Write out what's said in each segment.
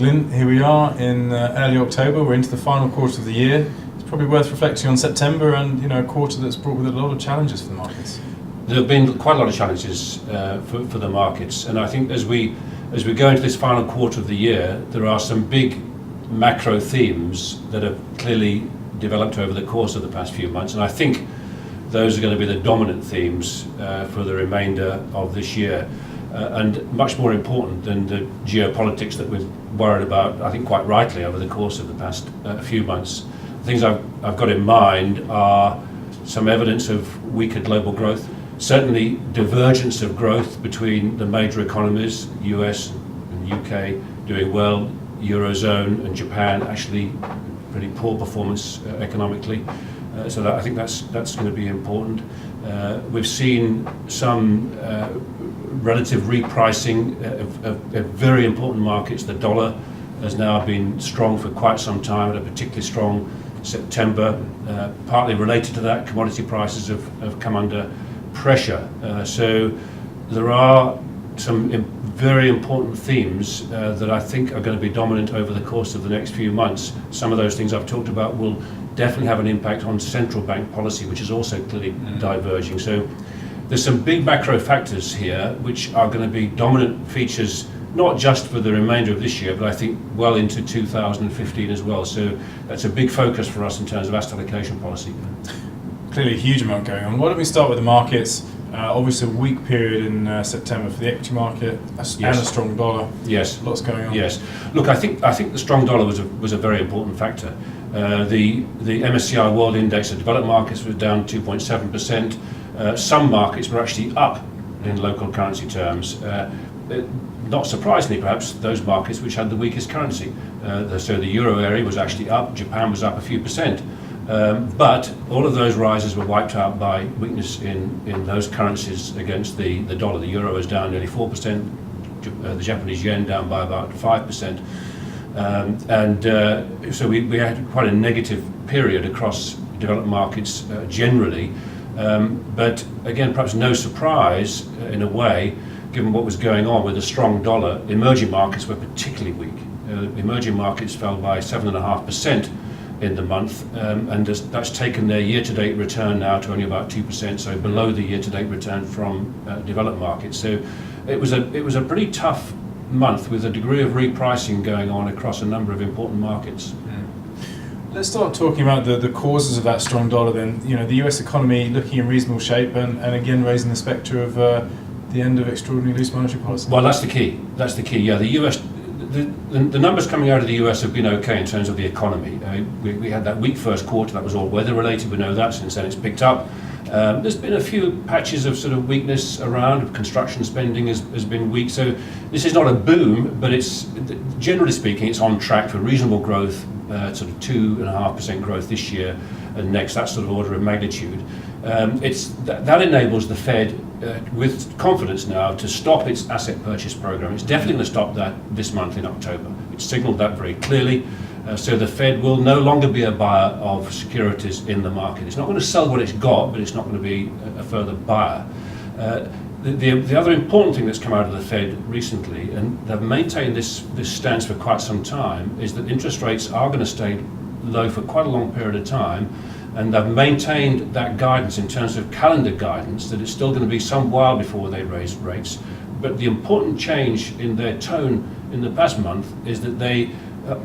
Glyn, here we are in early October. We're into the final quarter of the year. It's probably worth reflecting on September and a quarter that's brought with it a lot of challenges for the markets. There have been quite a lot of challenges for the markets, and I think as we go into this final quarter of the year, there are some big macro themes that have clearly developed over the course of the past few months, and I think those are going to be the dominant themes for the remainder of this year. And much more important than the geopolitics that we've worried about, I think quite rightly, over the course of the past few months. The things I've got in mind are some evidence of weaker global growth, certainly divergence of growth between the major economies, US and UK doing well, Eurozone and Japan actually pretty poor performance economically. So I think that's going to be important. We've seen some relative repricing of very important markets. The dollar has now been strong for quite some time, at a particularly strong September. Partly related to that, commodity prices have come under pressure. So there are some very important themes that I think are going to be dominant over the course of the next few months. Some of those things I've talked about will definitely have an impact on central bank policy, which is also clearly diverging. So there's some big macro factors here which are going to be dominant features, not just for the remainder of this year, but I think well into 2015 as well. So that's a big focus for us in terms of asset allocation policy. Clearly a huge amount going on. Why don't we start with the markets? Obviously a weak period in September for the equity market and a strong dollar. Yes. Lots going on. Yes. Look, I think the strong dollar was a very important factor. The MSCI World Index of developed markets was down 2.7%. Some markets were actually up in local currency terms. Not surprisingly, perhaps, those markets which had the weakest currency. So the euro area was actually up, Japan was up a few percent. But all of those rises were wiped out by weakness in those currencies against the dollar. The euro was down nearly 4%, the Japanese yen down by about 5%. So we had quite a negative period across developed markets generally. But again, perhaps no surprise in a way, given what was going on with a strong dollar. Emerging markets were particularly weak. Emerging markets fell by 7.5% in the month, and that's taken their year-to-date return now to only about 2%, so below the year-to-date return from developed markets. So it was a pretty tough month with a degree of repricing going on across a number of important markets. Let's start talking about the causes of that strong dollar then. The US economy looking in reasonable shape and again raising the spectre of the end of extraordinary loose monetary policy. Well, that's the key. Yeah, the US, the numbers coming out of the US have been okay in terms of the economy. We had that weak first quarter, that was all weather related, we know that. Since then it's picked up. There's been a few patches of sort of weakness around. Construction spending has been weak, so this is not a boom, but it's, generally speaking, it's on track for reasonable growth, sort of 2.5% growth this year and next, that sort of order of magnitude. That enables the Fed with confidence now to stop its asset purchase program. It's definitely going to stop that this month in October. It's signaled that very clearly. So the Fed will no longer be a buyer of securities in the market. It's not going to sell what it's got, but it's not going to be a further buyer. The other important thing that's come out of the Fed recently, and they've maintained this stance for quite some time, is that interest rates are going to stay low for quite a long period of time, and they've maintained that guidance in terms of calendar guidance, that it's still going to be some while before they raise rates. But the important change in their tone in the past month is that they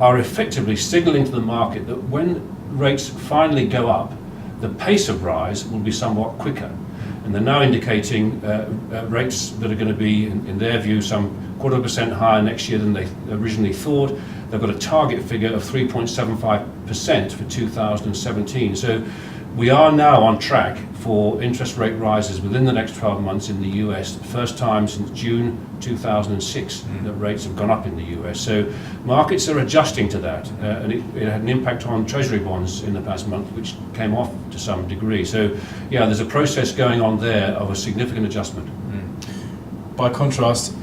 are effectively signaling to the market that when rates finally go up, the pace of rise will be somewhat quicker. And they're now indicating rates that are going to be, in their view, some 0.25% higher next year than they originally thought. They've got a target figure of 3.75% for 2017. So we are now on track for interest rate rises within the next 12 months in the US. First time since June 2006 that rates have gone up in the US. So markets are adjusting to that, and it had an impact on Treasury bonds in the past month, which came off to some degree. So yeah, there's a process going on there of a significant adjustment. By contrast,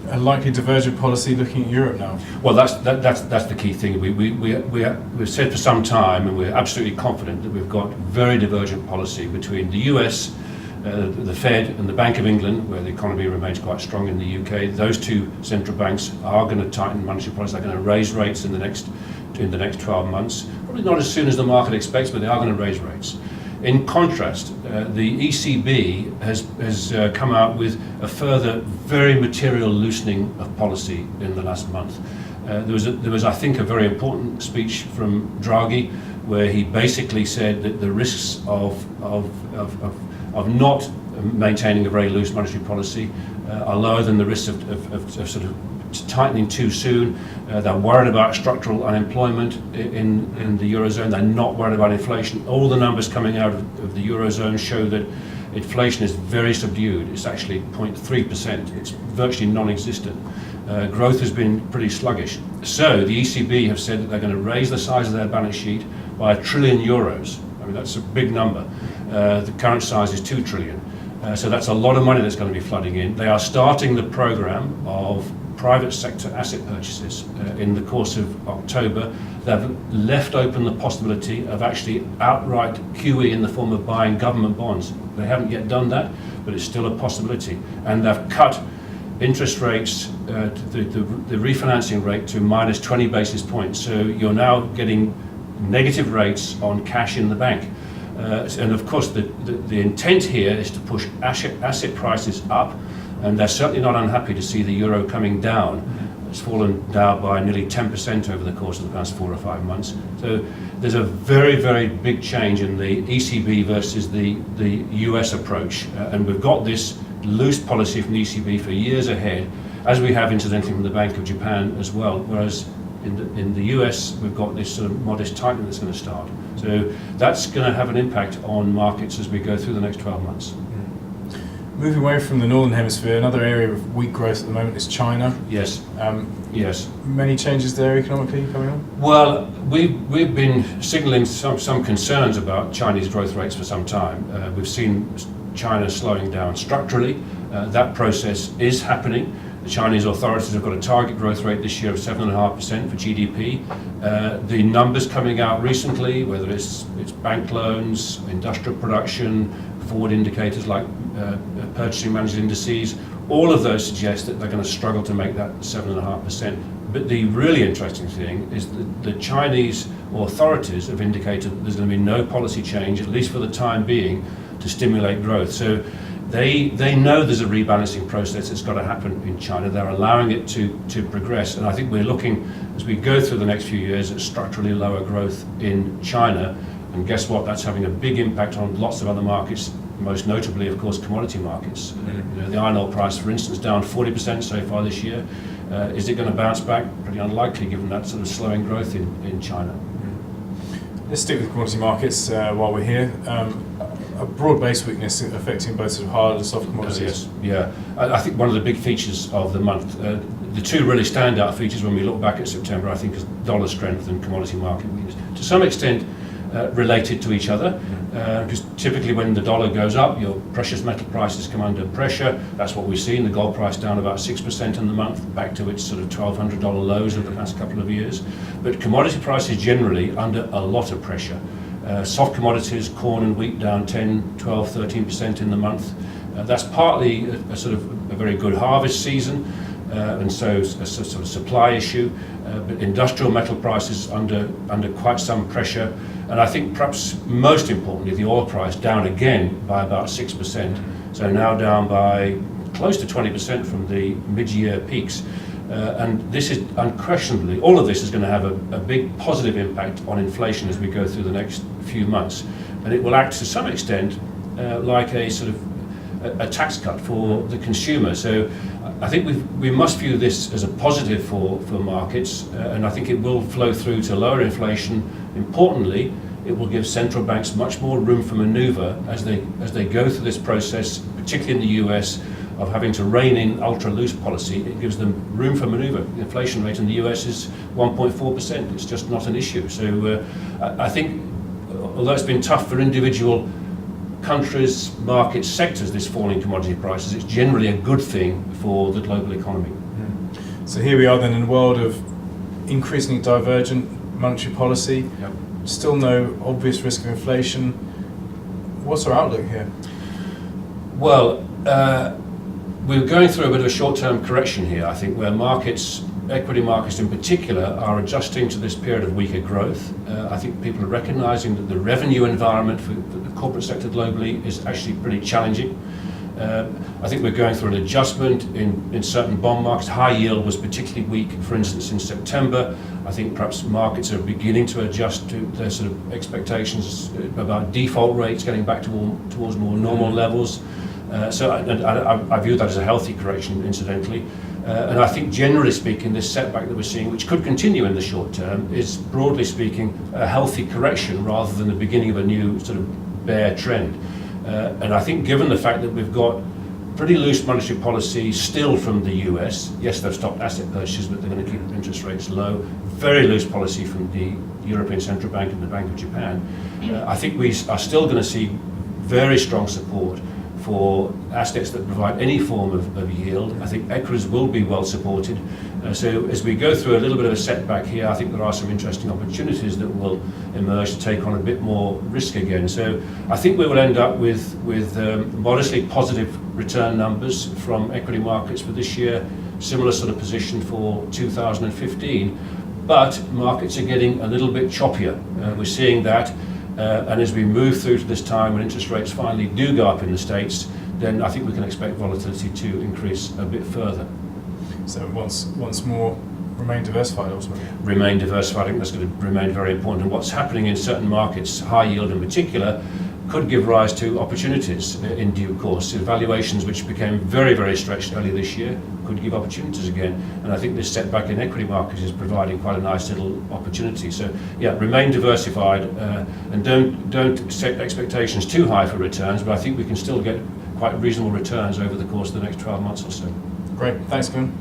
a likely divergent policy looking at Europe now. Well, that's the key thing. We've said for some time, and we're absolutely confident that we've got very divergent policy between the US The Fed and the Bank of England, where the economy remains quite strong in the UK, those two central banks are going to tighten monetary policy. They're going to raise rates in the next 12 months. Probably not as soon as the market expects, but they are going to raise rates. In contrast, the ECB has come out with a further very material loosening of policy in the last month. There was, I think, a very important speech from Draghi, where he basically said that the risks of not maintaining a very loose monetary policy are lower than the risks of sort of tightening too soon. They're worried about structural unemployment in the Eurozone. They're not worried about inflation. All the numbers coming out of the Eurozone show that inflation is very subdued. It's actually 0.3%. It's virtually non-existent. Growth has been pretty sluggish. So the ECB have said that they're going to raise the size of their balance sheet by €1 trillion. I mean, that's a big number. The current size is 2 trillion. So that's a lot of money that's going to be flooding in. They are starting the program of private sector asset purchases in the course of October. They've left open the possibility of actually outright QE in the form of buying government bonds. They haven't yet done that, but it's still a possibility. And they've cut interest rates, the refinancing rate to minus 20 basis points. So you're now getting negative rates on cash in the bank. And of course, the intent here is to push asset prices up, and they're certainly not unhappy to see the euro coming down. It's fallen down by nearly 10% over the course of the past 4 or 5 months. So there's a very, very big change in the ECB versus the US approach. And we've got this loose policy from the ECB for years ahead, as we have incidentally from the Bank of Japan as well, whereas in the US we've got this sort of modest tightening that's going to start. So that's going to have an impact on markets as we go through the next 12 months. Moving away from the Northern Hemisphere, another area of weak growth at the moment is China. Yes. Yes. Many changes there economically coming on? Well, we've been signalling some concerns about Chinese growth rates for some time. We've seen China slowing down structurally. That process is happening. The Chinese authorities have got a target growth rate this year of 7.5% for GDP. The numbers coming out recently, whether it's bank loans, industrial production, forward indicators like purchasing managers indices, all of those suggest that they're going to struggle to make that 7.5%. But the really interesting thing is that the Chinese authorities have indicated that there's going to be no policy change, at least for the time being, to stimulate growth. So they know there's a rebalancing process that's got to happen in China. They're allowing it to progress. And I think we're looking, as we go through the next few years, at structurally lower growth in China. And guess what? That's having a big impact on lots of other markets, most notably, of course, commodity markets. You know, the iron ore price, for instance, down 40% so far this year. Is it going to bounce back? Pretty unlikely, given that sort of slowing growth in China. Let's stick with commodity markets while we're here. A broad-based weakness affecting both sort of hard and soft commodities. Yes, yeah. I think one of the big features of the month, the two really standout features when we look back at September, I think, is dollar strength and commodity market weakness. To some extent, related to each other, because typically when the dollar goes up, your precious metal prices come under pressure. That's what we've seen. The gold price down about 6% in the month, back to its sort of $1,200 lows of the past couple of years. But commodity prices generally under a lot of pressure. Soft commodities, corn and wheat down 10, 12, 13% in the month. That's partly a sort of a very good harvest season, and so a sort of supply issue. But industrial metal prices under quite some pressure. And I think perhaps most importantly, the oil price down again by about 6%. So now down by close to 20% from the mid-year peaks. And this is unquestionably, all of this is going to have a big positive impact on inflation as we go through the next few months. And it will act to some extent like a sort of a tax cut for the consumer. So I think we must view this as a positive for markets, and I think it will flow through to lower inflation. Importantly, it will give central banks much more room for manoeuvre as they go through this process, particularly in the US, of having to rein in ultra-loose policy. It gives them room for manoeuvre. The inflation rate in the US is 1.4%. It's just not an issue. So I think, although it's been tough for individual countries, markets, sectors, this falling commodity prices, it's generally a good thing for the global economy. So here we are then in a world of increasingly divergent monetary policy. Yep. Still no obvious risk of inflation. What's our outlook here? Well, we're going through a bit of a short-term correction here, I think, where markets, equity markets in particular, are adjusting to this period of weaker growth. I think people are recognizing that the revenue environment for the corporate sector globally is actually pretty challenging. I think we're going through an adjustment in certain bond markets. High yield was particularly weak, for instance, in September. I think perhaps markets are beginning to adjust to their sort of expectations about default rates getting back towards more normal levels. So I view that as a healthy correction, incidentally. And I think, generally speaking, this setback that we're seeing, which could continue in the short term, is, broadly speaking, a healthy correction rather than the beginning of a new sort of bear trend. And I think, given the fact that we've got pretty loose monetary policy still from the US, yes, they've stopped asset purchases, but they're going to keep interest rates low. Very loose policy from the European Central Bank and the Bank of Japan. I think we are still going to see very strong support for assets that provide any form of yield. I think equities will be well supported. So as we go through a little bit of a setback here, I think there are some interesting opportunities that will emerge to take on a bit more risk again. So I think we will end up with modestly positive return numbers from equity markets for this year, similar sort of position for 2015, but markets are getting a little bit choppier. We're seeing that. And as we move through to this time when interest rates finally do go up in the States, then I think we can expect volatility to increase a bit further. So once more, remain diversified ultimately. Remain diversified, I think that's going to remain very important. And what's happening in certain markets, high yield in particular, could give rise to opportunities in due course. Valuations which became very, very stretched earlier this year could give opportunities again. And I think this setback in equity markets is providing quite a nice little opportunity. So yeah, remain diversified and don't set expectations too high for returns, but I think we can still get quite reasonable returns over the course of the next 12 months or so. Great, thanks, Glenn.